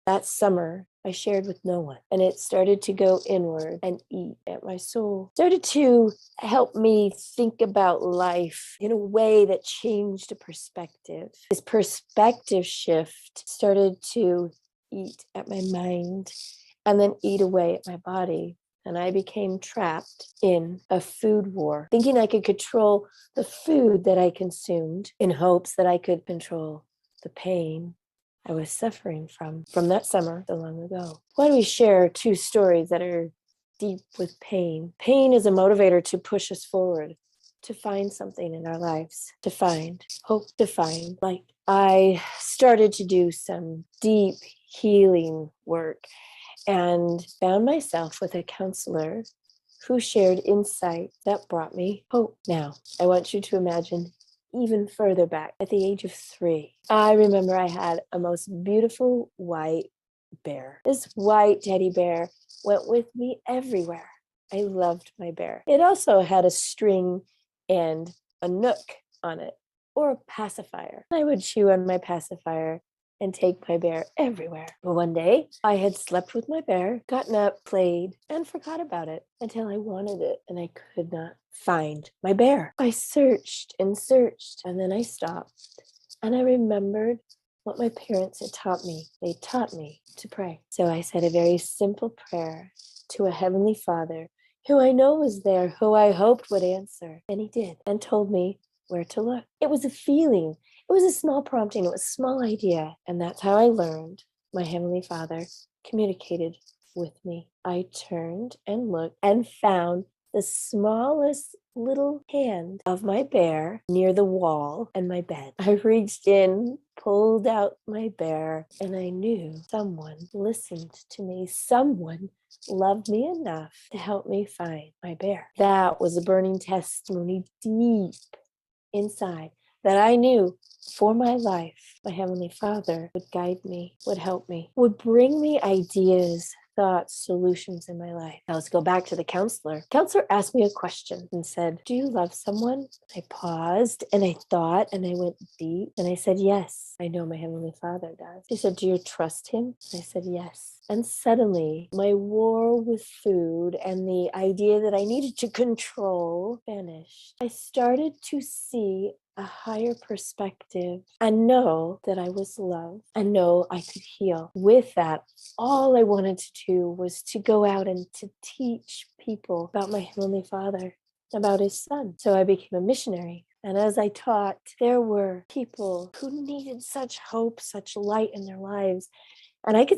That summer, I shared with no one, and it started to go inward and eat at my soul. Started to help me think about life in a way that changed a perspective. This perspective shift started to eat at my mind and then eat away at my body. And I became trapped in a food war, thinking I could control the food that I consumed in hopes that I could control the pain I was suffering from that summer so long ago. Why don't we share two stories that are deep with pain? Pain is a motivator to push us forward, to find something in our lives, to find hope, to find light. I started to do some deep healing work and found myself with a counselor who shared insight that brought me hope. Now, I want you to imagine even further back at the age of 3. I remember I had a most beautiful white bear. This white teddy bear went with me everywhere. I loved my bear. It also had a string and a nook on it, or a pacifier. I would chew on my pacifier and take my bear everywhere. But one day, I had slept with my bear, gotten up, played, and forgot about it until I wanted it, and I could not find my bear. I searched and searched, and then I stopped, and I remembered what my parents had taught me. They taught me to pray. So I said a very simple prayer to a Heavenly Father who I know was there, who I hoped would answer. And he did, and told me where to look. It was a feeling. It was a small prompting. It was a small idea. And that's how I learned my Heavenly Father communicated with me. I turned and looked and found the smallest little hand of my bear near the wall and my bed. I reached in, pulled out my bear, and I knew someone listened to me. Someone loved me enough to help me find my bear. That was a burning testimony deep inside that I knew for my life, my Heavenly Father would guide me, would help me, would bring me ideas, thoughts, solutions in my life. Now let's go back to the counselor. Counselor asked me a question and said, "Do you love someone?" I paused and I thought and I went deep and I said, "Yes, I know my Heavenly Father does." She said, "Do you trust him?" I said, "Yes." And suddenly my war with food and the idea that I needed to control vanished. I started to see a higher perspective and know that I was loved and know I could heal. With that, all I wanted to do was to go out and to teach people about my Heavenly Father, about his son. So I became a missionary. And as I taught, there were people who needed such hope, such light in their lives. And I could